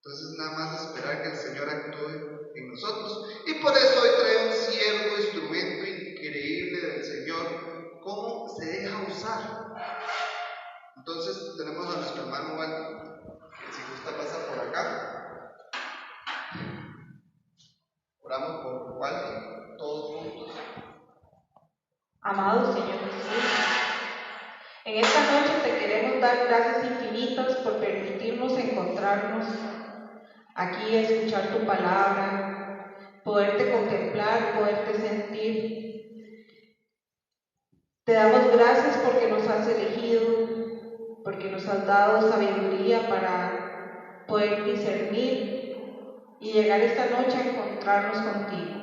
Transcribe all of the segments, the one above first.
Entonces nada más esperar que el Señor actúe en nosotros. Y por eso hoy trae un siervo, instrumento increíble del Señor, cómo se deja usar. Entonces tenemos a nuestro hermano Walter, que si gusta pasa por acá. Oramos por Walter, todos juntos. Amado Señor Jesús, en esta noche te queremos dar gracias infinitas por permitirnos encontrarnos aquí a escuchar tu palabra, poderte contemplar, poderte sentir. Te damos gracias porque nos has elegido, porque nos has dado sabiduría para poder discernir y llegar esta noche a encontrarnos contigo.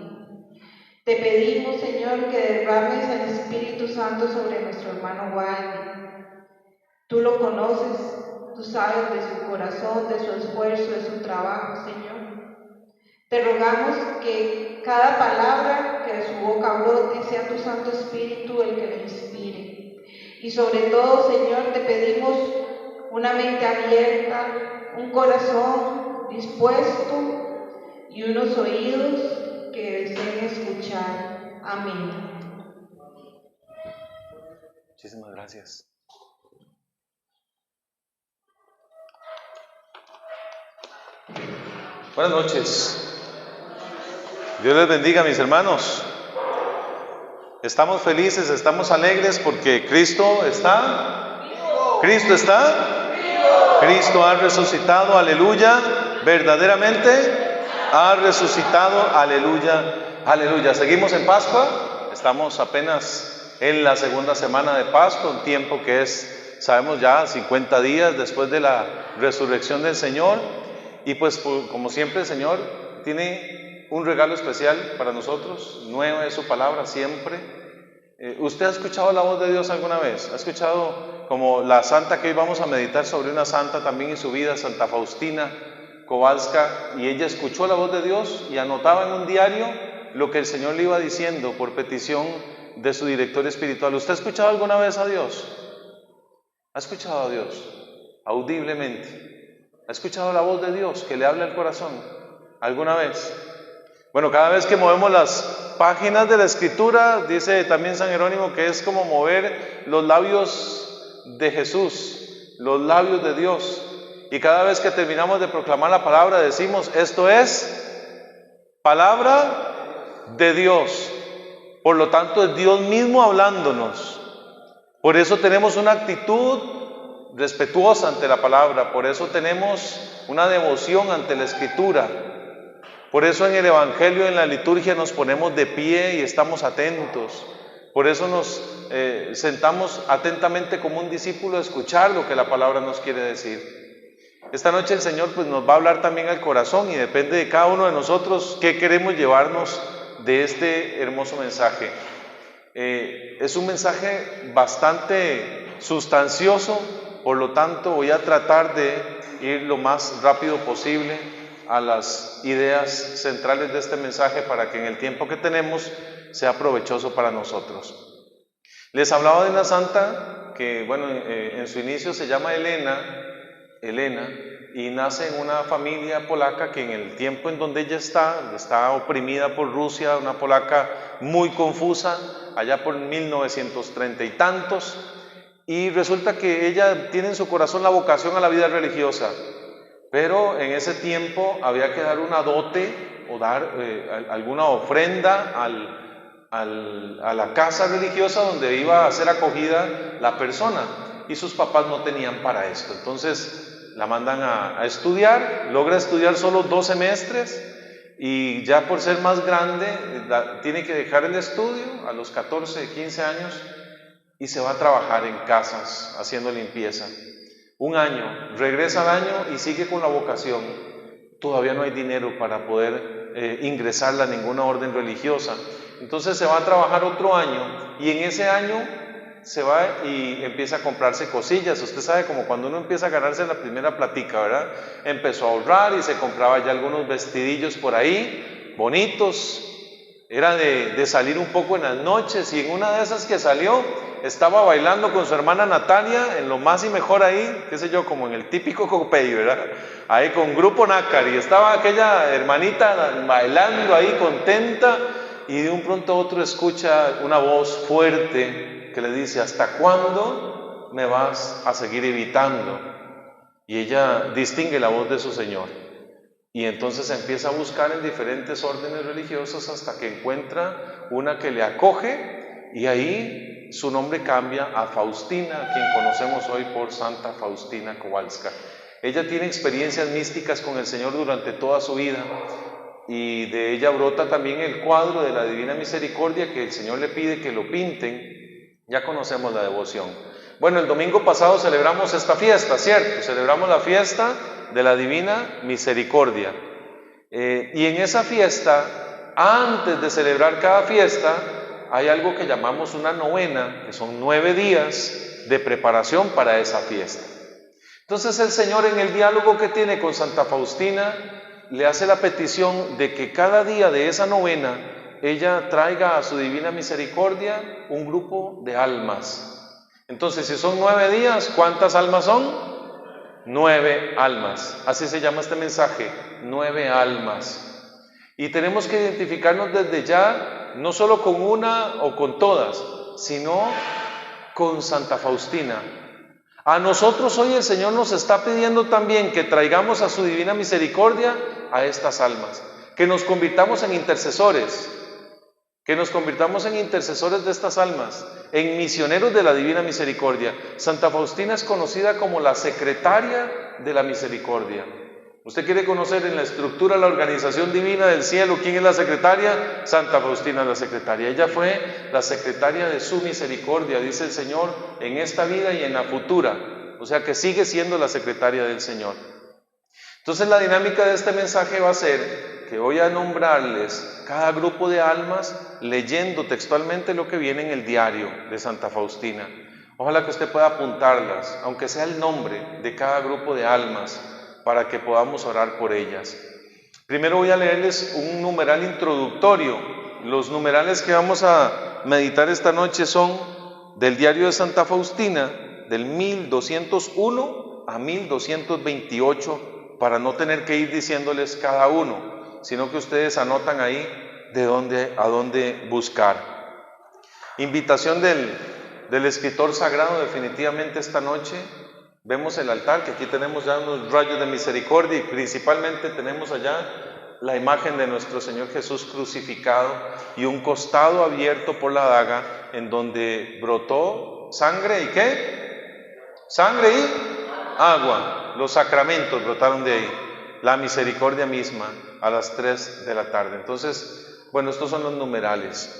Te pedimos, Señor, que derrames el Espíritu Santo sobre nuestro hermano Walter. Tú lo conoces, tú sabes de su corazón, de su esfuerzo, de su trabajo, Señor. Te rogamos que cada palabra que de su boca brote sea tu Santo Espíritu el que le inspire. Y sobre todo, Señor, te pedimos una mente abierta, un corazón dispuesto y unos oídos que deseen escuchar. Amén. Muchísimas gracias. Buenas noches. Dios les bendiga, mis hermanos. Estamos felices, estamos alegres porque Cristo está. Cristo está. Cristo ha resucitado, aleluya. Verdaderamente ha resucitado, aleluya, aleluya. Seguimos en Pascua, estamos apenas en la segunda semana de Pascua, un tiempo que es, sabemos ya, 50 días después de la resurrección del Señor. Y pues como siempre el Señor tiene un regalo especial para nosotros, nueva es su palabra siempre. ¿Usted ha escuchado la voz de Dios alguna vez? ¿Ha escuchado como la santa que hoy vamos a meditar sobre una santa también en su vida, Santa Faustina Kowalska? Y ella escuchó la voz de Dios y anotaba en un diario lo que el Señor le iba diciendo por petición de su director espiritual. ¿Usted ha escuchado alguna vez a Dios? ¿Ha escuchado a Dios? Audiblemente. ¿Ha escuchado la voz de Dios que le habla al corazón? ¿Alguna vez? Bueno, cada vez que movemos las páginas de la Escritura, dice también San Jerónimo que es como mover los labios de Jesús, los labios de Dios. Y cada vez que terminamos de proclamar la palabra decimos, esto es palabra de Dios. Por lo tanto es Dios mismo hablándonos. Por eso tenemos una actitud respetuosa ante la palabra, por eso tenemos una devoción ante la Escritura. Por eso en el Evangelio, en la liturgia, nos ponemos de pie y estamos atentos. Por eso nos sentamos atentamente como un discípulo a escuchar lo que la palabra nos quiere decir. Esta noche el Señor pues, nos va a hablar también al corazón y depende de cada uno de nosotros qué queremos llevarnos de este hermoso mensaje. Es un mensaje bastante sustancioso, por lo tanto voy a tratar de ir lo más rápido posible a las ideas centrales de este mensaje para que en el tiempo que tenemos sea provechoso para nosotros. Les hablaba de una santa que, bueno, en su inicio se llama Elena, y nace en una familia polaca que en el tiempo en donde ella está oprimida por Rusia, una polaca muy confusa, allá por 1930 y tantos, y resulta que ella tiene en su corazón la vocación a la vida religiosa. Pero en ese tiempo había que dar una dote o dar alguna ofrenda a la casa religiosa donde iba a ser acogida la persona, y sus papás no tenían para esto. Entonces la mandan a estudiar, logra estudiar solo 2 semestres y ya por ser más grande tiene que dejar el estudio a los 14, 15 años y se va a trabajar en casas haciendo limpieza. 1 año, regresa al año y sigue con la vocación. Todavía no hay dinero para poder ingresarla a ninguna orden religiosa. Entonces se va a trabajar otro año y en ese año se va y empieza a comprarse cosillas. Usted sabe, como cuando uno empieza a ganarse la primera platica, ¿verdad? Empezó a ahorrar y se compraba ya algunos vestidillos por ahí, bonitos, era de salir un poco en las noches, y en una de esas que salió, estaba bailando con su hermana Natalia, en lo más y mejor ahí, qué sé yo, como en el típico Copey, ¿verdad? Ahí con Grupo Nácar, y estaba aquella hermanita bailando ahí contenta, y de un pronto a otro escucha una voz fuerte que le dice: ¿hasta cuándo me vas a seguir evitando? Y ella distingue la voz de su Señor. Y entonces empieza a buscar en diferentes órdenes religiosos hasta que encuentra una que le acoge, y ahí su nombre cambia a Faustina, quien conocemos hoy por Santa Faustina Kowalska. Ella tiene experiencias místicas con el Señor durante toda su vida, y de ella brota también el cuadro de la Divina Misericordia que el Señor le pide que lo pinten. Ya conocemos la devoción. Bueno, el domingo pasado celebramos esta fiesta, ¿cierto? Celebramos la fiesta de la Divina Misericordia. Y en esa fiesta, antes de celebrar cada fiesta, hay algo que llamamos una novena, que son 9 días de preparación para esa fiesta. Entonces el Señor, en el diálogo que tiene con Santa Faustina, le hace la petición de que cada día de esa novena ella traiga a su Divina Misericordia un grupo de almas. Entonces, si son 9 días, ¿cuántas almas son? 9 almas. Así se llama este mensaje, 9 almas. Y tenemos que identificarnos desde ya, no solo con una o con todas, sino con Santa Faustina. A nosotros hoy el Señor nos está pidiendo también que traigamos a su Divina Misericordia a estas almas, que nos convirtamos en intercesores, de estas almas, en misioneros de la Divina Misericordia. Santa Faustina es conocida como la secretaria de la misericordia. ¿Usted quiere conocer en la estructura, la organización divina del cielo, quién es la secretaria? Santa Faustina es la secretaria. Ella fue la secretaria de su misericordia, dice el Señor, en esta vida y en la futura. O sea que sigue siendo la secretaria del Señor. Entonces la dinámica de este mensaje va a ser que voy a nombrarles cada grupo de almas leyendo textualmente lo que viene en el diario de Santa Faustina. Ojalá que usted pueda apuntarlas, aunque sea el nombre de cada grupo de almas, para que podamos orar por ellas. Primero voy a leerles un numeral introductorio. Los numerales que vamos a meditar esta noche son del diario de Santa Faustina, del 1201 a 1228, para no tener que ir diciéndoles cada uno, sino que ustedes anotan ahí a dónde buscar. Invitación del escritor sagrado. Definitivamente esta noche vemos el altar, que aquí tenemos ya unos rayos de misericordia, y principalmente tenemos allá la imagen de nuestro Señor Jesús crucificado y un costado abierto por la daga, en donde brotó sangre y ¿qué? Sangre y agua. Los sacramentos brotaron de ahí, la misericordia misma, a las 3 de la tarde. Entonces, bueno, estos son los numerales.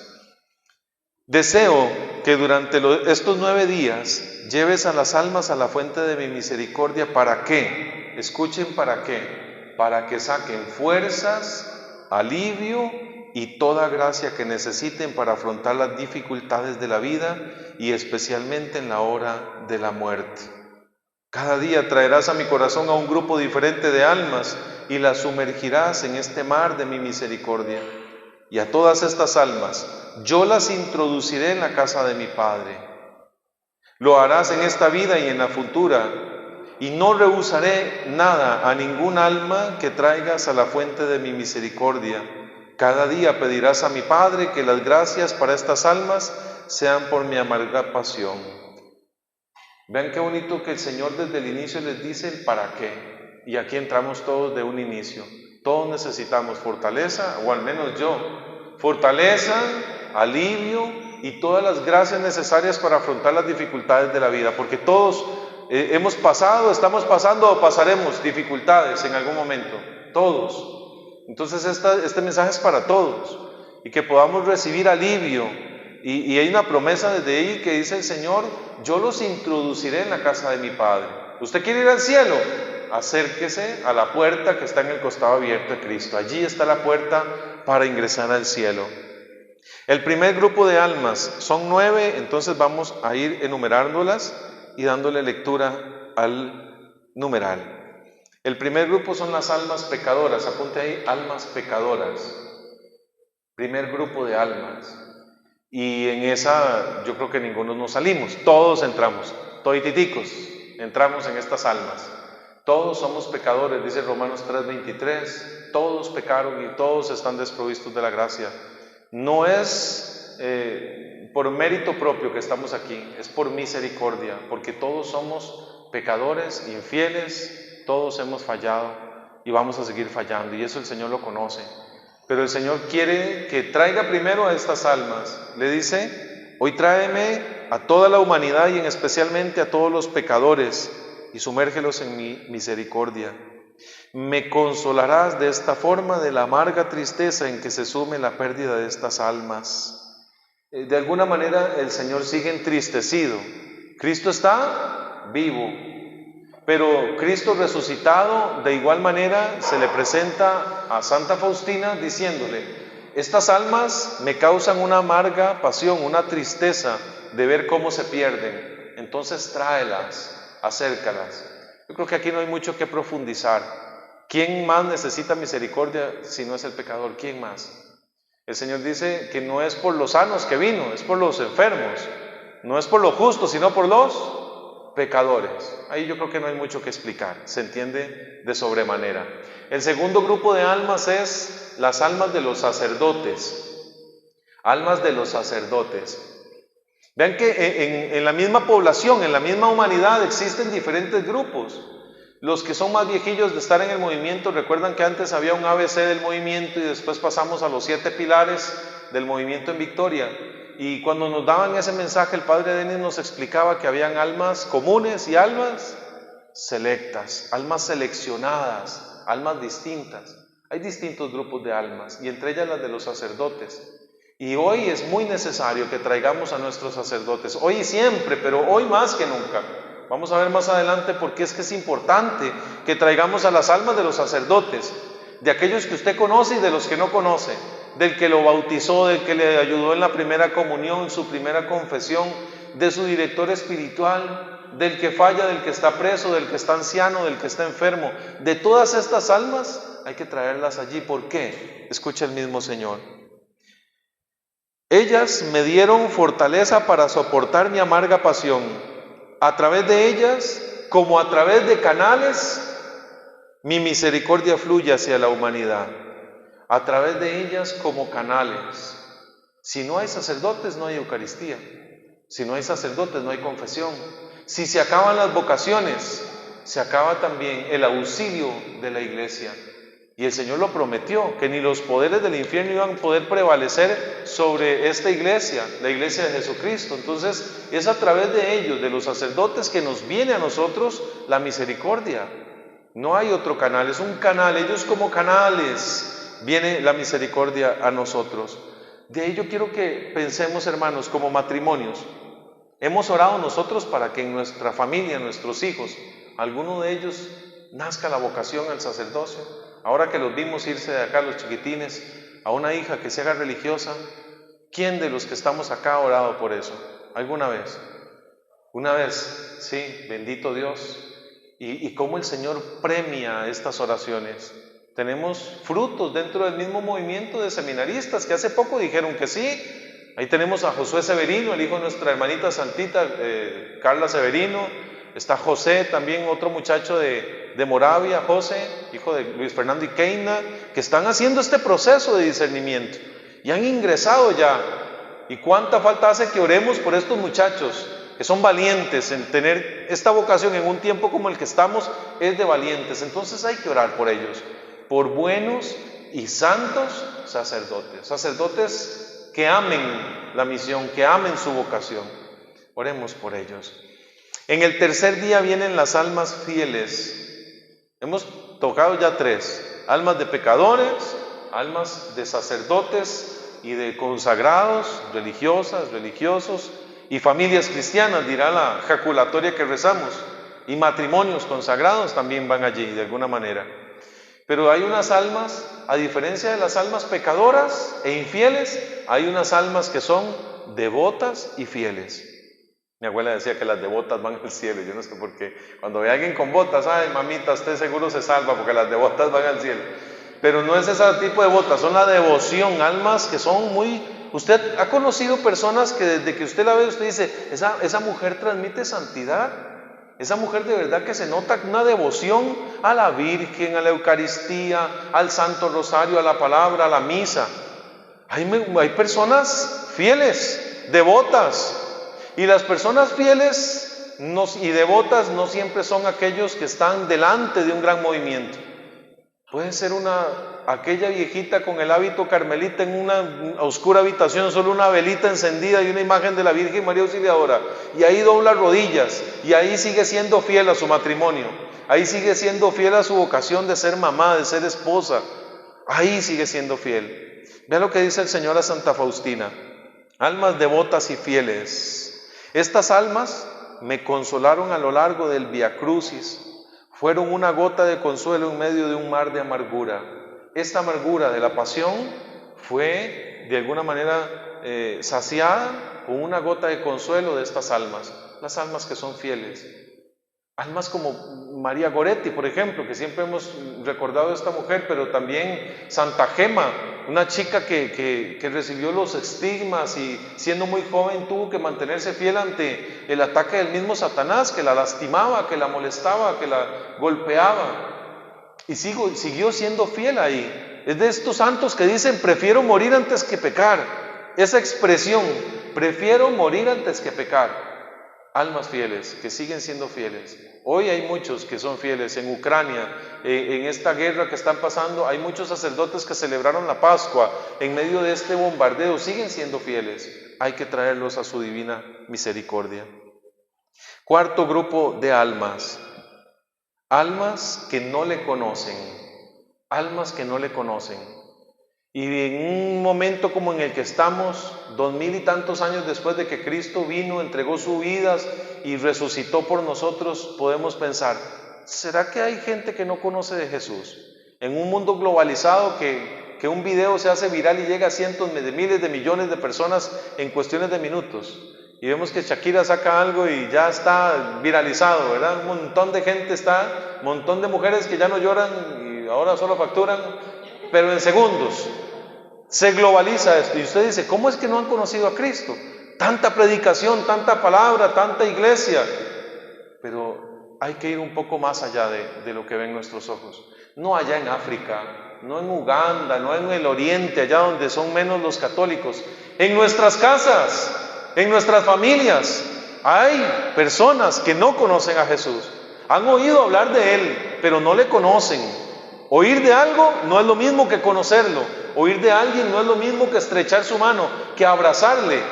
Deseo que durante estos 9 días lleves a las almas a la fuente de mi misericordia. ¿Para qué? Escuchen, ¿para qué? Para que saquen fuerzas, alivio y toda gracia que necesiten para afrontar las dificultades de la vida, y especialmente en la hora de la muerte. Cada día traerás a mi corazón a un grupo diferente de almas y las sumergirás en este mar de mi misericordia. Y a todas estas almas yo las introduciré en la casa de mi Padre. Lo harás en esta vida y en la futura, y no rehusaré nada a ningún alma que traigas a la fuente de mi misericordia. Cada día pedirás a mi Padre que las gracias para estas almas sean por mi amarga pasión. Vean qué bonito que el Señor desde el inicio les dice el para qué, y aquí entramos todos de un inicio. Todos necesitamos fortaleza, o al menos yo, fortaleza, alivio y todas las gracias necesarias para afrontar las dificultades de la vida, porque todos hemos pasado, estamos pasando o pasaremos dificultades en algún momento, todos. Entonces este mensaje es para todos, y que podamos recibir alivio, y hay una promesa desde ahí que dice el Señor: yo los introduciré en la casa de mi Padre. ¿Usted quiere ir al cielo? Acérquese a la puerta que está en el costado abierto de Cristo. Allí está la puerta para ingresar al cielo. El primer grupo de almas son 9, entonces vamos a ir enumerándolas y dándole lectura al numeral. El primer grupo son las almas pecadoras. Apunte ahí, almas pecadoras. primer grupo de almas. Y en esa yo creo que ninguno nos salimos, todos entramos, todititicos, entramos en estas almas. Todos somos pecadores, dice Romanos 3:23, todos pecaron y todos están desprovistos de la gracia. No es por mérito propio que estamos aquí, es por misericordia, porque todos somos pecadores, infieles, todos hemos fallado y vamos a seguir fallando, y eso el Señor lo conoce. Pero el Señor quiere que traiga primero a estas almas. Le dice: hoy tráeme a toda la humanidad y en especialmente a todos los pecadores y sumérgelos en mi misericordia. Me consolarás de esta forma de la amarga tristeza en que se sume la pérdida de estas almas. De alguna manera el Señor sigue entristecido. Cristo está vivo, pero Cristo resucitado de igual manera se le presenta a Santa Faustina diciéndole: estas almas me causan una amarga pasión, una tristeza de ver cómo se pierden, entonces tráelas, acércalas. Yo creo que aquí no hay mucho que profundizar. ¿Quién más necesita misericordia si no es el pecador? ¿Quién más? El Señor dice que no es por los sanos que vino, es por los enfermos, no es por los justos, sino por los pecadores. Ahí yo creo que no hay mucho que explicar, se entiende de sobremanera. El segundo grupo de almas es las almas de los sacerdotes. Almas de los sacerdotes. Vean que en la misma población, en la misma humanidad existen diferentes grupos. Los que son más viejillos de estar en el movimiento recuerdan que antes había un ABC del movimiento y después pasamos a los 7 pilares del movimiento en Victoria. Y cuando nos daban ese mensaje, el padre Denis nos explicaba que habían almas comunes y almas selectas, almas seleccionadas, almas distintas. Hay distintos grupos de almas y entre ellas las de los sacerdotes. Y hoy es muy necesario que traigamos a nuestros sacerdotes, hoy y siempre, pero hoy más que nunca. Vamos a ver más adelante por qué es que es importante que traigamos a las almas de los sacerdotes, de aquellos que usted conoce y de los que no conoce, del que lo bautizó, del que le ayudó en la primera comunión, en su primera confesión, de su director espiritual, del que falla, del que está preso, del que está anciano, del que está enfermo. De todas estas almas hay que traerlas allí. ¿Por qué? Escucha el mismo Señor. Ellas me dieron fortaleza para soportar mi amarga pasión. A través de ellas, como a través de canales, mi misericordia fluye hacia la humanidad. A través de ellas como canales. Si no hay sacerdotes, no hay Eucaristía. Si no hay sacerdotes, no hay confesión. Si se acaban las vocaciones, se acaba también el auxilio de la iglesia. Y el Señor lo prometió, que ni los poderes del infierno iban a poder prevalecer sobre esta iglesia, la iglesia de Jesucristo. Entonces, es a través de ellos, de los sacerdotes, que nos viene a nosotros la misericordia. No hay otro canal, es un canal, ellos como canales, viene la misericordia a nosotros. De ello quiero que pensemos, hermanos, como matrimonios. Hemos orado nosotros para que en nuestra familia, nuestros hijos, alguno de ellos nazca la vocación al sacerdocio. Ahora que los vimos irse de acá, los chiquitines, a una hija que se haga religiosa, ¿quién de los que estamos acá ha orado por eso? ¿Alguna vez? Una vez, sí, bendito Dios. Y cómo el Señor premia estas oraciones. Tenemos frutos dentro del mismo movimiento de seminaristas que hace poco dijeron que sí. Ahí tenemos a Josué Severino, el hijo de nuestra hermanita santita, Carla Severino. Está José, también otro muchacho de Moravia, José, hijo de Luis Fernando Iqueina, que están haciendo este proceso de discernimiento y han ingresado ya. ¿Y cuánta falta hace que oremos por estos muchachos que son valientes en tener esta vocación en un tiempo como el que estamos? Es de valientes. Entonces hay que orar por ellos, por buenos y santos sacerdotes, sacerdotes que amen la misión, que amen su vocación. Oremos por ellos. En el tercer día vienen las almas fieles. Hemos tocado ya 3: almas de pecadores, almas de sacerdotes y de consagrados, religiosas, religiosos, y familias cristianas, dirá la jaculatoria que rezamos, y matrimonios consagrados también van allí de alguna manera. Pero hay unas almas, a diferencia de las almas pecadoras e infieles, hay unas almas que son devotas y fieles. Mi abuela decía que las devotas van al cielo. Yo no sé por qué. Cuando ve a alguien con botas, ay mamita, usted seguro se salva porque las devotas van al cielo. pero no es ese tipo de botas, son la devoción, almas que son muy... Usted ha conocido personas que desde que usted la ve, usted dice, esa mujer transmite santidad, esa mujer de verdad que se nota una devoción a la Virgen, a la Eucaristía, al Santo Rosario, a la palabra, a la misa. Hay personas fieles, devotas, y las personas fieles y devotas no siempre son aquellos que están delante de un gran movimiento. Puede ser aquella viejita con el hábito carmelita en una oscura habitación, solo una velita encendida y una imagen de la Virgen María Auxiliadora, y ahí dobla rodillas, y ahí sigue siendo fiel a su matrimonio, ahí sigue siendo fiel a su vocación de ser mamá, de ser esposa, ahí sigue siendo fiel. Vea lo que dice el Señor a Santa Faustina: almas devotas y fieles, estas almas me consolaron a lo largo del Via Crucis, fueron una gota de consuelo en medio de un mar de amargura. Esta amargura de la pasión fue de alguna manera saciada con una gota de consuelo de estas almas, las almas que son fieles. Almas como María Goretti, por ejemplo, que siempre hemos recordado a esta mujer, pero también Santa Gema, una chica que recibió los estigmas y siendo muy joven tuvo que mantenerse fiel ante el ataque del mismo Satanás, que la lastimaba, que la molestaba, que la golpeaba, y siguió siendo fiel ahí. Es de estos santos que dicen, prefiero morir antes que pecar. Esa expresión, prefiero morir antes que pecar. Almas fieles, que siguen siendo fieles. Hoy hay muchos que son fieles. En Ucrania, en esta guerra que están pasando, hay muchos sacerdotes que celebraron la Pascua en medio de este bombardeo, siguen siendo fieles. Hay que traerlos a su divina misericordia. Cuarto grupo de almas. Almas que no le conocen. Almas que no le conocen. Y en un momento como en el que estamos, 2000 y tantos años después de que Cristo vino, entregó su vida y resucitó por nosotros, podemos pensar, ¿será que hay gente que no conoce de Jesús? En un mundo globalizado que un video se hace viral y llega a cientos de miles de millones de personas en cuestiones de minutos. Y vemos que Shakira saca algo y ya está viralizado, ¿verdad? Un montón de gente un montón de mujeres que ya no lloran y ahora solo facturan, pero en segundos. Se globaliza esto y usted dice, ¿cómo es que no han conocido a Cristo? Tanta predicación, tanta palabra, tanta iglesia. Pero hay que ir un poco más allá de lo que ven nuestros ojos. No allá en África, no en Uganda, no en el Oriente, allá donde son menos los católicos. En nuestras casas, en nuestras familias, hay personas que no conocen a Jesús. Han oído hablar de Él, pero no le conocen. Oír de algo no es lo mismo que conocerlo. Oír de alguien no es lo mismo que estrechar su mano, que abrazarle.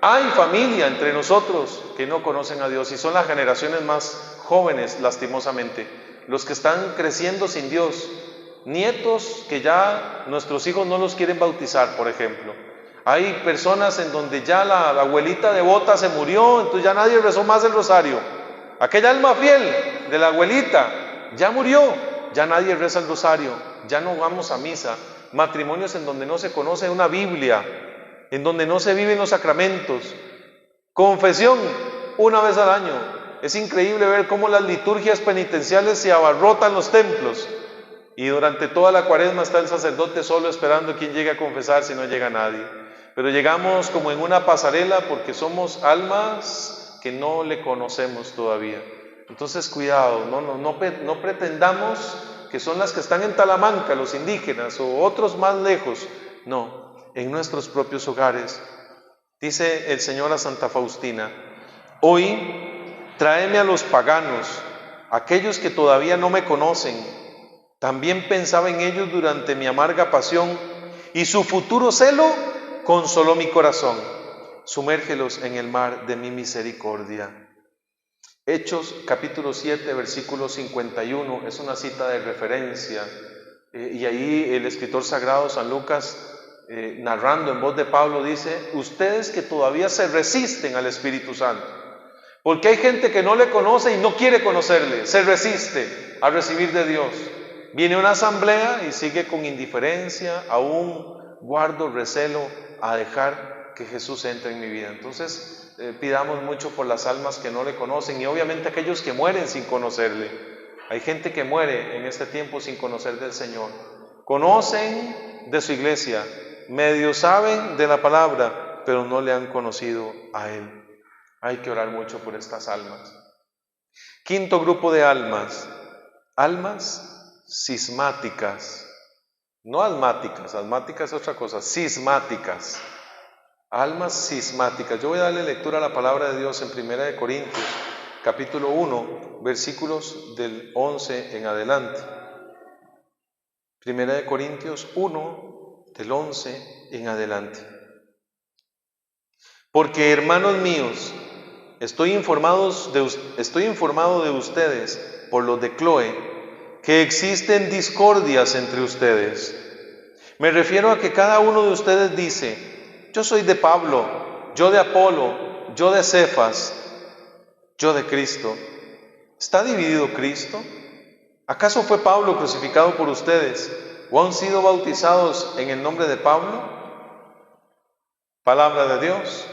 Hay familia entre nosotros que no conocen a Dios y son las generaciones más jóvenes, lastimosamente, los que están creciendo sin Dios. Nietos que ya nuestros hijos no los quieren bautizar, por ejemplo. Hay personas en donde ya la abuelita devota se murió, entonces ya nadie rezó más el rosario. Aquella alma fiel de la abuelita ya murió, ya nadie reza el rosario, ya no vamos a misa. Matrimonios en donde no se conoce una Biblia, en donde no se viven los sacramentos. Confesión una vez al año. Es increíble ver cómo las liturgias penitenciales se abarrotan los templos y durante toda la cuaresma está el sacerdote solo esperando quien llegue a confesar si no llega nadie. Pero llegamos como en una pasarela porque somos almas que no le conocemos todavía. Entonces cuidado, no pretendamos que son las que están en Talamanca, los indígenas o otros más lejos. No, en nuestros propios hogares. Dice el Señor a Santa Faustina, hoy tráeme a los paganos, aquellos que todavía no me conocen. También pensaba en ellos durante mi amarga pasión y su futuro celo consoló mi corazón. Sumérgelos en el mar de mi misericordia. Hechos capítulo 7 versículo 51 es una cita de referencia y ahí el escritor sagrado San Lucas narrando en voz de Pablo dice, ustedes que todavía se resisten al Espíritu Santo, porque hay gente que no le conoce y no quiere conocerle, se resiste a recibir de Dios. Viene una asamblea y sigue con indiferencia, aún guardo recelo a dejar que Jesús entre en mi vida. Entonces pidamos mucho por las almas que no le conocen y obviamente aquellos que mueren sin conocerle. Hay gente que muere en este tiempo sin conocer del Señor. conocen de su iglesia, medio saben de la palabra, pero no le han conocido a Él. Hay que orar mucho por estas almas. Quinto grupo de almas, almas cismáticas, no asmáticas, asmáticas es otra cosa, cismáticas, almas cismáticas. Yo voy a darle lectura a la palabra de Dios en 1 Corintios, capítulo 1, versículos del 11 en adelante. 1 Corintios 1, del 11 en adelante. Porque, hermanos míos, estoy informado de ustedes por los de Cloé, que existen discordias entre ustedes. Me refiero a que cada uno de ustedes dice: yo soy de Pablo, yo de Apolo, yo de Cefas, yo de Cristo. ¿Está dividido Cristo? ¿Acaso fue Pablo crucificado por ustedes? ¿O han sido bautizados en el nombre de Pablo? Palabra de Dios.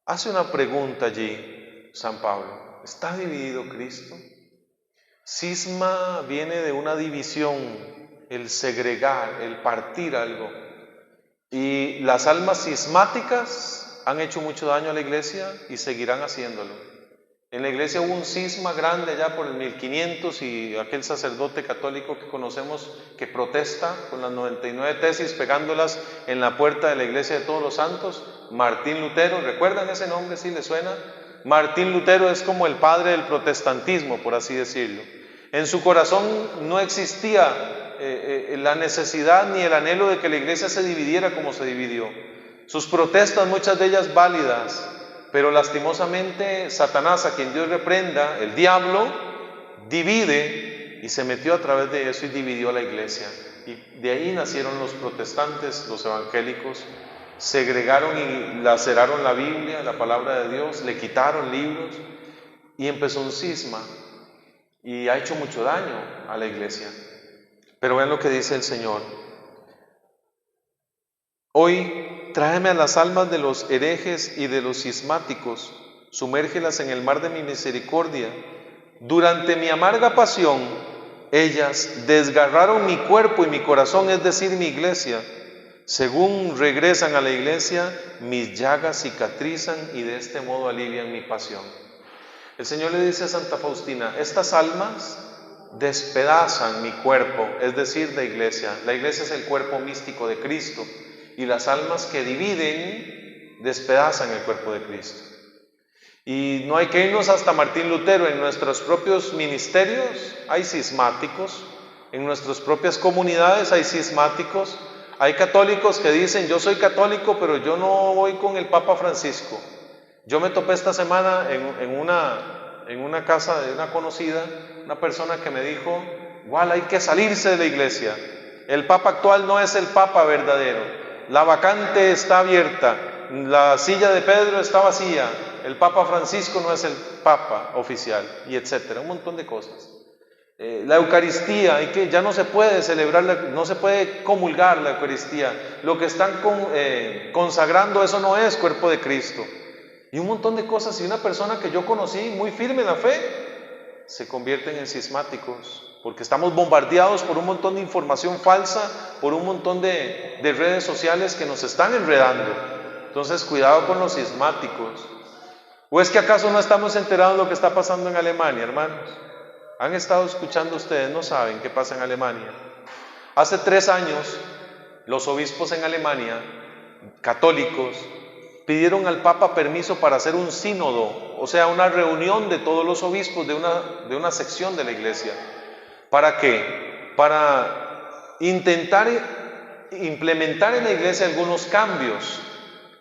Hace una pregunta allí San Pablo: ¿está dividido Cristo? Cisma viene de una división, el segregar, el partir algo. Y las almas cismáticas han hecho mucho daño a la iglesia y seguirán haciéndolo. En la iglesia hubo un cisma grande allá por el 1500 y aquel sacerdote católico que conocemos que protesta con las 99 tesis pegándolas en la puerta de la iglesia de todos los santos, Martín Lutero. ¿Recuerdan ese nombre? ¿Sí les suena? Martín Lutero es como el padre del protestantismo, por así decirlo. En su corazón no existía la necesidad ni el anhelo de que la iglesia se dividiera como se dividió. Sus protestas, muchas de ellas válidas, pero lastimosamente Satanás, a quien Dios reprenda, el diablo, divide y se metió a través de eso y dividió a la iglesia. Y de ahí nacieron los protestantes, los evangélicos, segregaron y laceraron la Biblia, la palabra de Dios, le quitaron libros y empezó un cisma y ha hecho mucho daño a la iglesia. Pero vean lo que dice el Señor: hoy tráeme a las almas de los herejes y de los cismáticos, sumérgelas en el mar de mi misericordia. Durante mi amarga pasión, ellas desgarraron mi cuerpo y mi corazón, es decir, mi iglesia. Según regresan a la iglesia, mis llagas cicatrizan y de este modo alivian mi pasión. El Señor le dice a Santa Faustina: estas almas despedazan mi cuerpo, es decir, la iglesia. La iglesia es el cuerpo místico de Cristo y las almas que dividen despedazan el cuerpo de Cristo. Y no hay que irnos hasta Martín Lutero. En nuestros propios ministerios hay cismáticos, en nuestras propias comunidades hay cismáticos. Hay católicos que dicen: yo soy católico, pero yo no voy con el Papa Francisco. Yo me topé esta semana en una casa de una conocida, una persona que me dijo: igual hay que salirse de la iglesia. El Papa actual no es el Papa verdadero. La vacante está abierta, la silla de Pedro está vacía, el Papa Francisco no es el Papa oficial, y etcétera, un montón de cosas. La Eucaristía, ya no se puede celebrar, no se puede comulgar la Eucaristía. Lo que están consagrando, eso no es cuerpo de Cristo. Y un montón de cosas. Y una persona que yo conocí muy firme en la fe, se convierten en cismáticos, porque estamos bombardeados por un montón de información falsa, por un montón de redes sociales que nos están enredando. Entonces, cuidado con los cismáticos. ¿O es que acaso no estamos enterados de lo que está pasando en Alemania, hermanos? ¿Han estado escuchando ustedes? ¿No saben qué pasa en Alemania? Hace 3 años, los obispos en Alemania, católicos, pidieron al Papa permiso para hacer un sínodo, o sea, una reunión de todos los obispos de una sección de la iglesia. ¿Para qué? Para intentar implementar en la iglesia algunos cambios.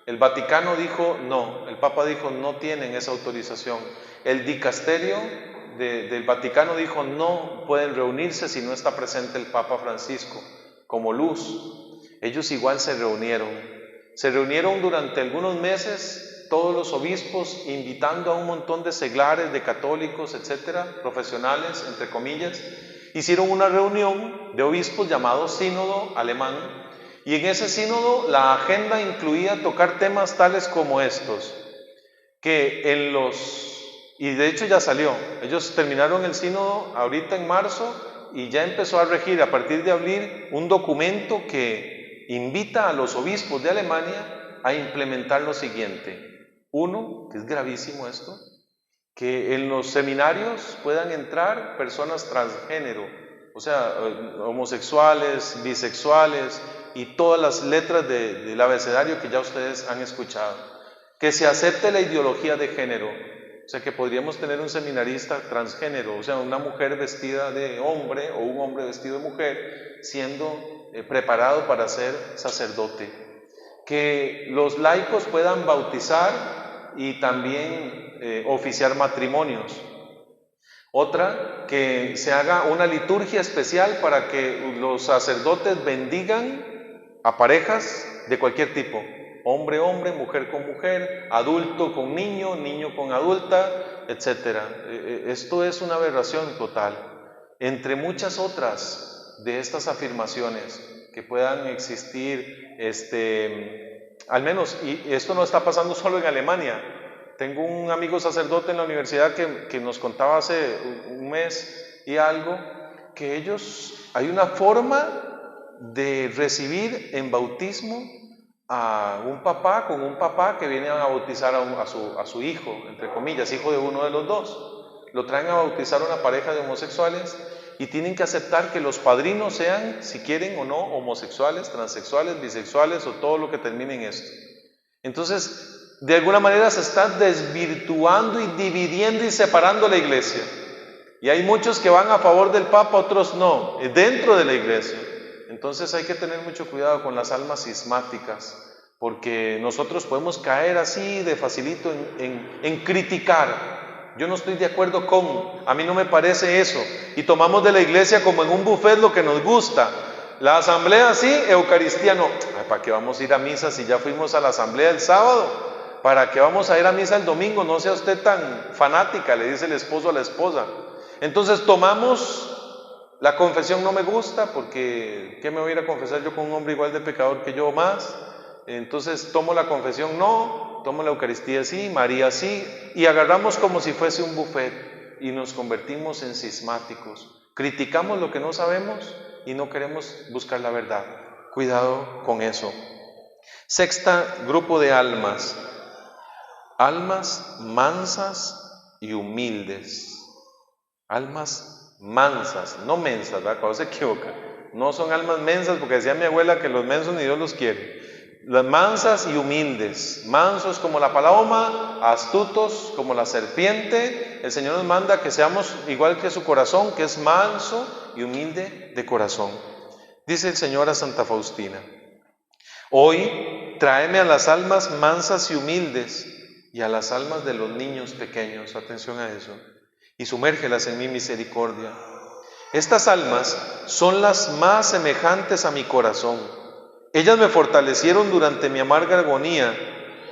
El Vaticano dijo no, el Papa dijo no tienen esa autorización. El dicasterio del Vaticano dijo no pueden reunirse si no está presente el Papa Francisco como luz. Ellos igual se reunieron durante algunos meses, todos los obispos, invitando a un montón de seglares, de católicos, etcétera, profesionales, entre comillas. Hicieron una reunión de obispos llamado Sínodo Alemán, y en ese sínodo la agenda incluía tocar temas tales como estos, y de hecho ya salió. Ellos terminaron el sínodo ahorita en marzo y ya empezó a regir a partir de abril un documento que invita a los obispos de Alemania a implementar lo siguiente. Uno, que es gravísimo esto, que en los seminarios puedan entrar personas transgénero, o sea, homosexuales, bisexuales y todas las letras del abecedario que ya ustedes han escuchado. Que se acepte la ideología de género, o sea, que podríamos tener un seminarista transgénero, o sea, una mujer vestida de hombre o un hombre vestido de mujer, siendo preparado para ser sacerdote. Que los laicos puedan bautizar y también oficiar matrimonios. Otra, que se haga una liturgia especial para que los sacerdotes bendigan a parejas de cualquier tipo. Hombre, hombre, mujer con mujer, adulto con niño, niño con adulta, etc. Esto es una aberración total. Entre muchas otras de estas afirmaciones que puedan existir, al menos, y esto no está pasando solo en Alemania. Tengo un amigo sacerdote en la universidad que nos contaba hace un mes y algo, que ellos, hay una forma de recibir en bautismo a un papá con un papá que viene a bautizar a su hijo, entre comillas, hijo de uno de los dos. Lo traen a bautizar a una pareja de homosexuales y tienen que aceptar que los padrinos sean, si quieren o no, homosexuales, transexuales, bisexuales o todo lo que termine en esto. Entonces, de alguna manera se está desvirtuando y dividiendo y separando la iglesia. Y hay muchos que van a favor del Papa, otros no, dentro de la iglesia. Entonces hay que tener mucho cuidado con las almas cismáticas, porque nosotros podemos caer así de facilito en criticar. Yo no estoy de acuerdo con, a mí no me parece eso, y tomamos de la iglesia como en un buffet lo que nos gusta. La asamblea sí, Eucaristía no. Ay, ¿para qué vamos a ir a misa si ya fuimos a la asamblea el sábado? ¿Para qué vamos a ir a misa el domingo? No sea usted tan fanática, le dice el esposo a la esposa. Entonces tomamos la confesión, no me gusta porque ¿qué me voy a ir a confesar yo con un hombre igual de pecador que yo o más? Entonces tomo la confesión, no, tomo la Eucaristía sí, María sí, y agarramos como si fuese un buffet y nos convertimos en cismáticos. Criticamos lo que no sabemos y no queremos buscar la verdad. Cuidado con eso. Sexta, grupo de almas. Almas mansas y humildes. Almas mansas, no mensas, ¿verdad? Cuando se equivoca. No son almas mensas, porque decía mi abuela que los mensos ni Dios los quiere. Las mansas y humildes. Mansos como la paloma, astutos como la serpiente. El Señor nos manda que seamos igual que su corazón, que es manso y humilde de corazón. Dice el Señor a Santa Faustina: hoy tráeme a las almas mansas y humildes y a las almas de los niños pequeños, atención a eso, y sumérgelas en mi misericordia. Estas almas son las más semejantes a mi corazón. Ellas me fortalecieron durante mi amarga agonía.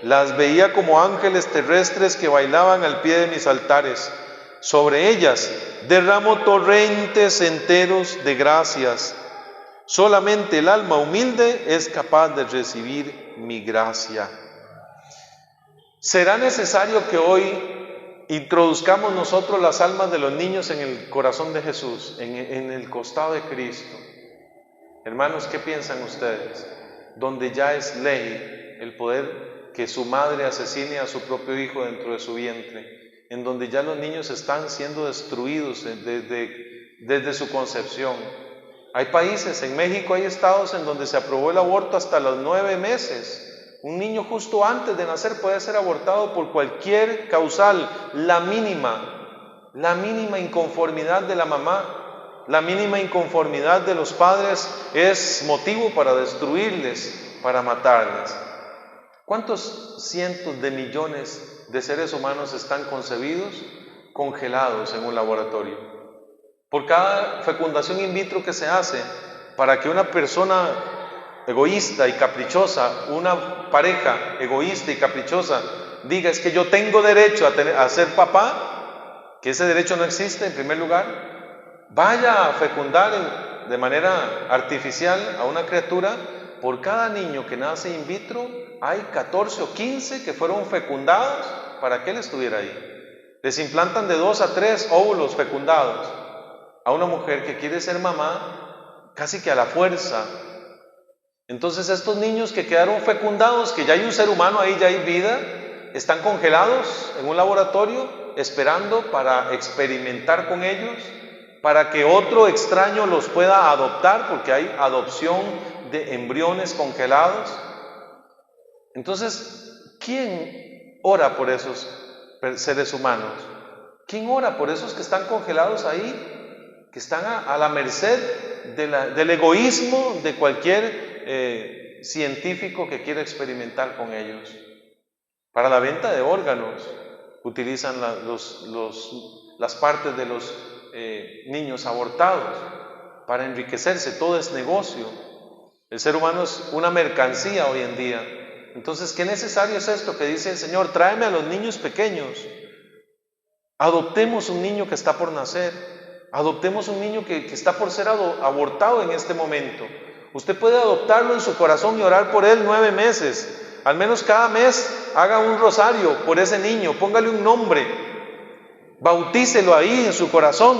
Las veía como ángeles terrestres que bailaban al pie de mis altares. Sobre ellas derramo torrentes enteros de gracias. Solamente el alma humilde es capaz de recibir mi gracia. ¿Será necesario que hoy introduzcamos nosotros las almas de los niños en el corazón de Jesús, en el costado de Cristo? Hermanos, ¿qué piensan ustedes? Donde ya es ley el poder que su madre asesine a su propio hijo dentro de su vientre, en donde ya los niños están siendo destruidos desde su concepción. Hay países, en México hay estados en donde se aprobó el aborto hasta los 9 meses. Un niño justo antes de nacer puede ser abortado por cualquier causal, la mínima inconformidad de la mamá, la mínima inconformidad de los padres es motivo para destruirles, para matarles. ¿Cuántos cientos de millones de seres humanos están concebidos, congelados en un laboratorio? Por cada fecundación in vitro que se hace, para que una persona egoísta y caprichosa, una pareja egoísta y caprichosa diga: es que yo tengo derecho a ser papá, que ese derecho no existe en primer lugar, vaya a fecundar de manera artificial a una criatura. Por cada niño que nace in vitro hay 14 o 15 que fueron fecundados para que él estuviera ahí. Les implantan de 2 a 3 óvulos fecundados. a una mujer que quiere ser mamá casi que a la fuerza. Entonces estos niños que quedaron fecundados, que ya hay un ser humano ahí, ya hay vida, están congelados en un laboratorio esperando para experimentar con ellos, para que otro extraño los pueda adoptar, porque hay adopción de embriones congelados. Entonces, ¿quién ora por esos seres humanos? ¿Quién ora por esos que están congelados ahí, que están a la merced del egoísmo de cualquier científico que quiera experimentar con ellos? Para la venta de órganos utilizan las partes de los niños abortados para enriquecerse. Todo es negocio. El ser humano es una mercancía hoy en día. Entonces, ¿qué necesario es esto que dice el Señor? Tráeme a los niños pequeños. Adoptemos un niño que está por nacer. Adoptemos un niño que está por ser abortado en este momento. Usted puede adoptarlo en su corazón y orar por él 9 meses. Al menos cada mes haga un rosario por ese niño, póngale un nombre, bautícelo ahí en su corazón.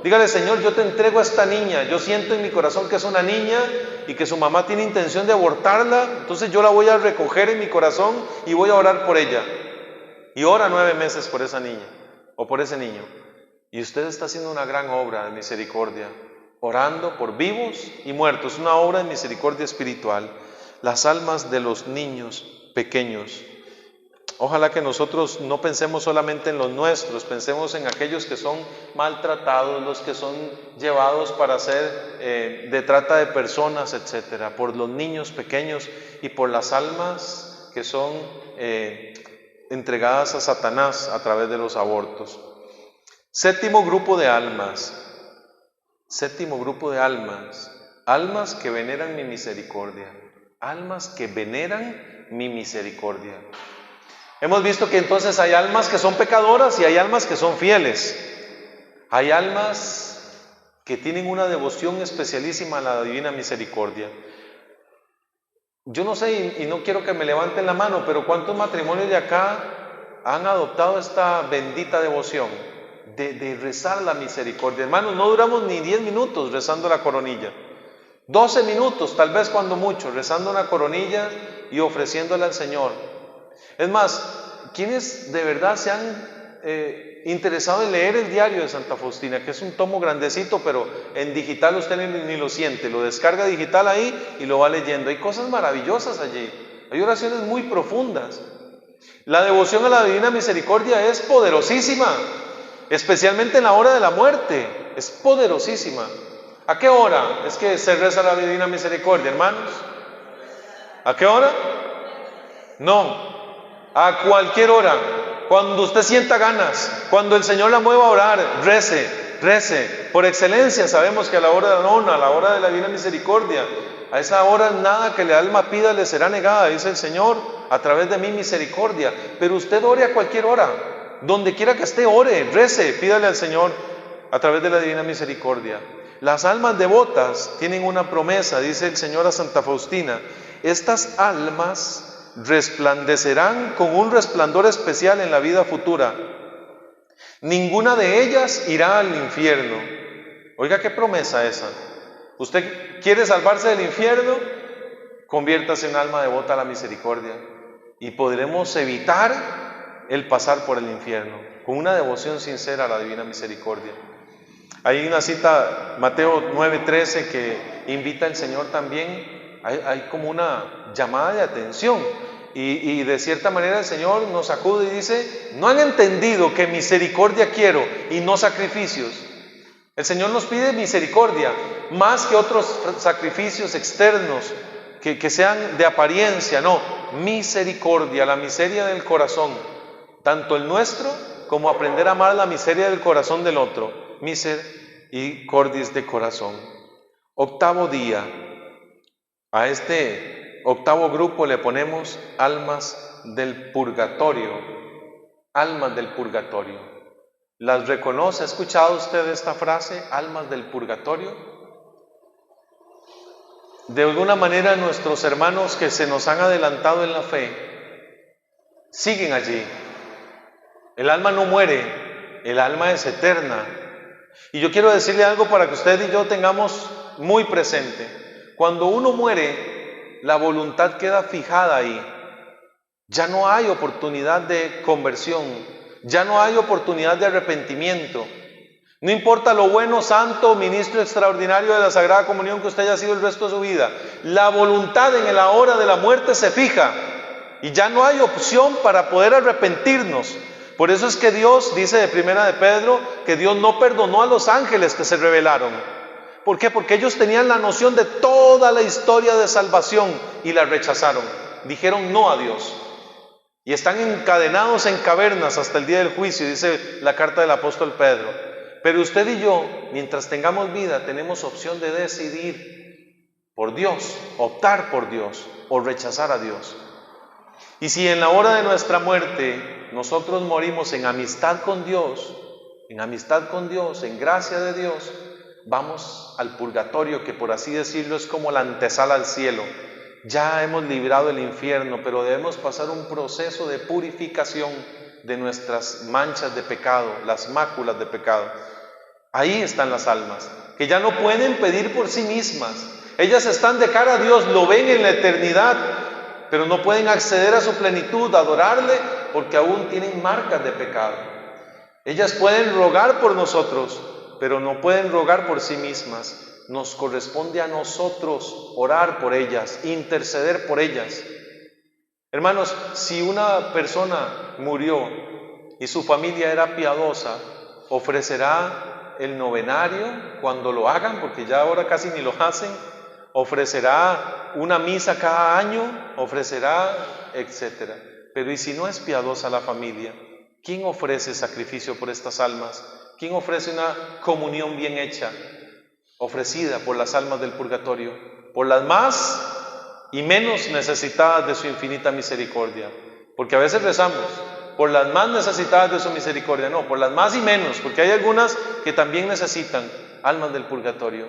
Dígale: Señor, yo te entrego a esta niña, yo siento en mi corazón que es una niña y que su mamá tiene intención de abortarla, entonces yo la voy a recoger en mi corazón y voy a orar por ella. Y ora 9 meses por esa niña o por ese niño. Y usted está haciendo una gran obra de misericordia, orando por vivos y muertos, una obra de misericordia espiritual. Las almas de los niños pequeños. Ojalá que nosotros no pensemos solamente en los nuestros, pensemos en aquellos que son maltratados, los que son llevados para ser de trata de personas, etcétera, por los niños pequeños y por las almas que son entregadas a Satanás a través de los abortos. Séptimo grupo de almas. Séptimo grupo de almas. Almas que veneran mi misericordia. Almas que veneran mi misericordia. Hemos visto que entonces hay almas que son pecadoras y hay almas que son fieles. Hay almas que tienen una devoción especialísima a la divina misericordia. Yo no sé, y no quiero que me levanten la mano, pero ¿cuántos matrimonios de acá han adoptado esta bendita devoción de rezar la misericordia? Hermanos, no duramos ni 10 minutos rezando la coronilla. 12 minutos, tal vez cuando mucho, rezando una coronilla y ofreciéndola al Señor. Es más, ¿quiénes de verdad se han interesado en leer el diario de Santa Faustina? Que es un tomo grandecito, pero en digital usted ni lo siente, lo descarga digital ahí y lo va leyendo. Hay cosas maravillosas allí, hay oraciones muy profundas. La devoción a la divina misericordia es poderosísima, especialmente en la hora de la muerte, es poderosísima. ¿A qué hora es que se reza la divina misericordia, hermanos? ¿A qué hora? No, a cualquier hora, cuando usted sienta ganas, cuando el Señor la mueva a orar, rece. Por excelencia sabemos que a la hora de la nona, a la hora de la divina misericordia, a esa hora nada que el alma pida le será negada, dice el Señor, a través de mi misericordia. Pero usted ore a cualquier hora, donde quiera que esté, ore, rece, pídale al Señor a través de la divina misericordia. Las almas devotas tienen una promesa, dice el Señor a Santa Faustina: estas almas resplandecerán con un resplandor especial en la vida futura. Ninguna de ellas irá al infierno. Oiga, qué promesa esa. ¿Usted quiere salvarse del infierno? Conviértase en alma devota a la misericordia y podremos evitar el pasar por el infierno con una devoción sincera a la divina misericordia. Hay una cita, Mateo 9:13, que invita al Señor también. Hay como una llamada de atención y de cierta manera el Señor nos acude y dice: no han entendido que misericordia quiero y no sacrificios. El Señor nos pide misericordia más que otros sacrificios externos que sean de apariencia. No, misericordia, la miseria del corazón, tanto el nuestro como aprender a amar la miseria del corazón del otro. Misericordis de corazón. Octavo día. A este octavo grupo le ponemos almas del purgatorio. Almas del purgatorio. ¿Las reconoce? ¿Ha escuchado usted esta frase? Almas del purgatorio. De alguna manera nuestros hermanos que se nos han adelantado en la fe siguen allí. El alma no muere, el alma es eterna. Y yo quiero decirle algo para que usted y yo tengamos muy presente. Cuando uno muere, la voluntad queda fijada ahí. Ya no hay oportunidad de conversión, ya no hay oportunidad de arrepentimiento. No importa lo bueno, santo, ministro extraordinario de la Sagrada Comunión que usted haya sido el resto de su vida, la voluntad en la hora de la muerte se fija y ya no hay opción para poder arrepentirnos. Por eso es que Dios, dice de Primera de Pedro, que Dios no perdonó a los ángeles que se rebelaron. ¿Por qué? Porque ellos tenían la noción de toda la historia de salvación y la rechazaron. Dijeron no a Dios. Y están encadenados en cavernas hasta el día del juicio, dice la carta del apóstol Pedro. Pero usted y yo, mientras tengamos vida, tenemos opción de decidir por Dios, optar por Dios o rechazar a Dios. Y si en la hora de nuestra muerte nosotros morimos en amistad con Dios, en gracia de Dios, vamos al purgatorio, que por así decirlo es como la antesala al cielo. Ya hemos librado el infierno, pero debemos pasar un proceso de purificación de nuestras manchas de pecado, las máculas de pecado. Ahí están las almas, que ya no pueden pedir por sí mismas. Ellas están de cara a Dios, lo ven en la eternidad, pero no pueden acceder a su plenitud, adorarle, porque aún tienen marcas de pecado. Ellas pueden rogar por nosotros, pero no pueden rogar por sí mismas. Nos corresponde a nosotros orar por ellas, interceder por ellas. Hermanos, si una persona murió y su familia era piadosa, ofrecerá el novenario cuando lo hagan, porque ya ahora casi ni lo hacen, ofrecerá una misa cada año, ofrecerá, etc. Pero ¿y si no es piadosa la familia? ¿Quién ofrece sacrificio por estas almas? ¿Quién ofrece una comunión bien hecha, ofrecida por las almas del purgatorio, por las más y menos necesitadas de su infinita misericordia? Porque a veces rezamos por las más necesitadas de su misericordia, no, por las más y menos, porque hay algunas que también necesitan, almas del purgatorio.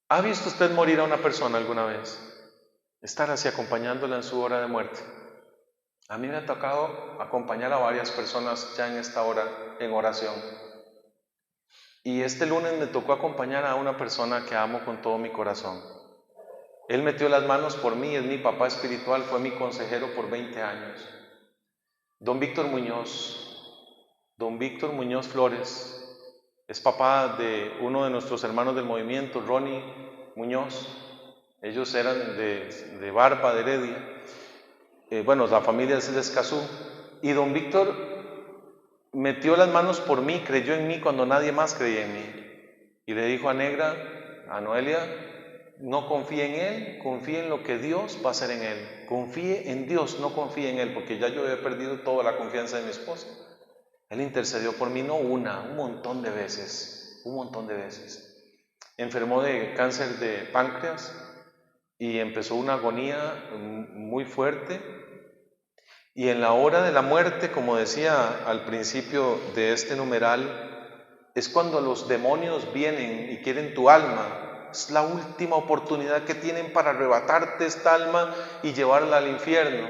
¿Ha visto usted morir a una persona alguna vez? Estar así acompañándola en su hora de muerte. A mí me ha tocado acompañar a varias personas ya en esta hora en oración. Y este lunes me tocó acompañar a una persona que amo con todo mi corazón. Él metió las manos por mí, es mi papá espiritual, fue mi consejero por 20 años. Don Víctor Muñoz Flores, es papá de uno de nuestros hermanos del movimiento, Ronnie Muñoz. Ellos eran de Barba, de Heredia. La familia es de Escazú. Y don Víctor metió las manos por mí, creyó en mí cuando nadie más creía en mí. Y le dijo a Negra, a Noelia, no confíe en él, confíe en lo que Dios va a hacer en él. Confíe en Dios, no confíe en él, porque ya yo he perdido toda la confianza de mi esposa. Él intercedió por mí, no una, un montón de veces. Enfermó de cáncer de páncreas y empezó una agonía muy fuerte. Y en la hora de la muerte, como decía al principio de este numeral, es cuando los demonios vienen y quieren tu alma. Es la última oportunidad que tienen para arrebatarte esta alma y llevarla al infierno.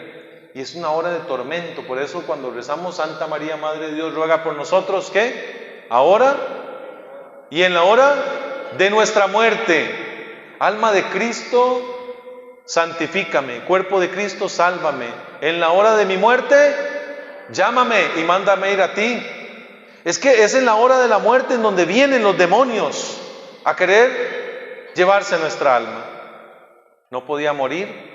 Y es una hora de tormento. Por eso cuando rezamos Santa María, Madre de Dios, ruega por nosotros, ¿qué? Ahora y en la hora de nuestra muerte. Alma de Cristo, santifícame. Cuerpo de Cristo, sálvame. En la hora de mi muerte, llámame y mándame ir a ti. Es que es en la hora de la muerte en donde vienen los demonios a querer llevarse nuestra alma. No podía morir.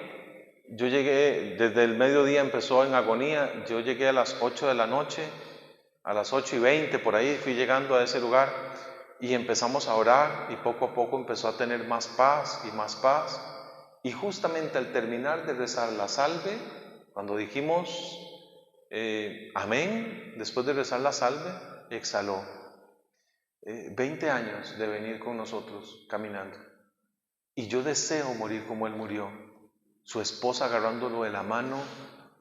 Yo llegué, desde el mediodía empezó en agonía. Yo llegué a las 8 de la noche, a las 8:20 por ahí fui llegando a ese lugar y empezamos a orar y poco a poco empezó a tener más paz y más paz. Y justamente al terminar de rezar la salve, cuando dijimos amén, después de rezar la salve, exhaló. 20 años de venir con nosotros caminando. Y yo deseo morir como él murió. Su esposa agarrándolo de la mano,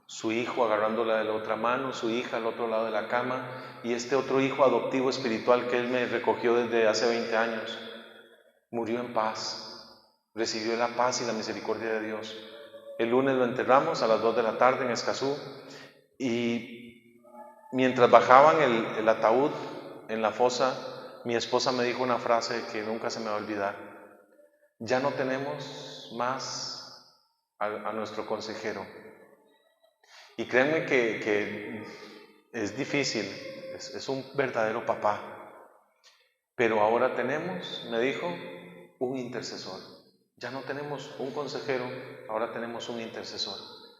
su hijo agarrándola de la otra mano, su hija al otro lado de la cama, y este otro hijo adoptivo espiritual que él me recogió desde hace 20 años. Murió en paz, recibió la paz y la misericordia de Dios. El lunes lo enterramos a las 2 de la tarde en Escazú, y mientras bajaban el ataúd en la fosa, mi esposa me dijo una frase que nunca se me va a olvidar. Ya no tenemos más a nuestro consejero. Y créanme que es difícil, es un verdadero papá. Pero ahora tenemos, me dijo, un intercesor. Ya no tenemos un consejero, ahora tenemos un intercesor.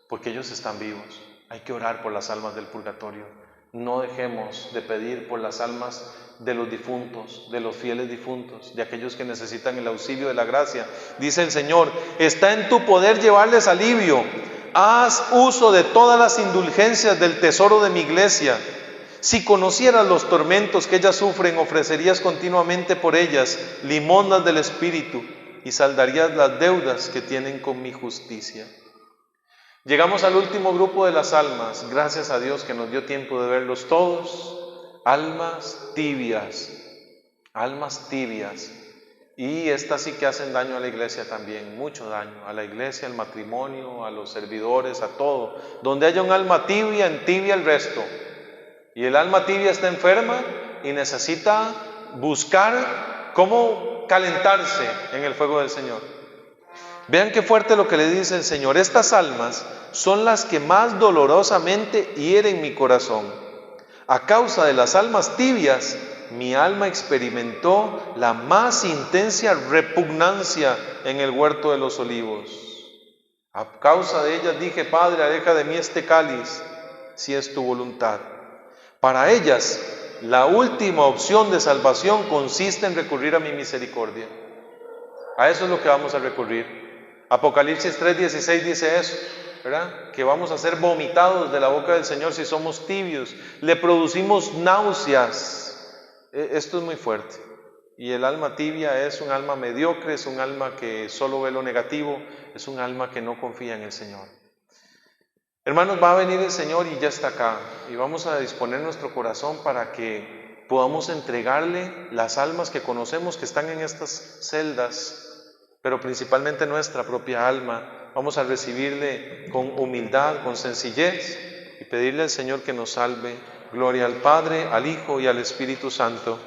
Porque ellos están vivos. Hay que orar por las almas del purgatorio. No dejemos de pedir por las almas de los difuntos, de los fieles difuntos, de aquellos que necesitan el auxilio de la gracia. Dice el Señor, está en tu poder llevarles alivio. Haz uso de todas las indulgencias del tesoro de mi iglesia. Si conocieras los tormentos que ellas sufren, ofrecerías continuamente por ellas limosnas del Espíritu y saldarías las deudas que tienen con mi justicia. Llegamos al último grupo de las almas, gracias a Dios que nos dio tiempo de verlos todos. Almas tibias. Y estas sí que hacen daño a la iglesia también, mucho daño, a la iglesia, al matrimonio, a los servidores, a todo. Donde haya un alma tibia, entibia el resto. Y el alma tibia está enferma y necesita buscar cómo calentarse en el fuego del Señor. Vean qué fuerte lo que le dice el Señor. Estas almas son las que más dolorosamente hieren mi corazón. A causa de las almas tibias, mi alma experimentó la más intensa repugnancia en el huerto de los olivos. A causa de ellas dije, Padre, aleja de mí este cáliz, si es tu voluntad. Para ellas, la última opción de salvación consiste en recurrir a mi misericordia. A eso es lo que vamos a recurrir. Apocalipsis 3:16 dice eso, ¿verdad? Que vamos a ser vomitados de la boca del Señor si somos tibios. Le producimos náuseas. Esto es muy fuerte. Y el alma tibia es un alma mediocre, es un alma que solo ve lo negativo, es un alma que no confía en el Señor. Hermanos, va a venir el Señor y ya está acá. Y vamos a disponer nuestro corazón para que podamos entregarle las almas que conocemos que están en estas celdas, pero principalmente nuestra propia alma. Vamos a recibirle con humildad, con sencillez y pedirle al Señor que nos salve. Gloria al Padre, al Hijo y al Espíritu Santo.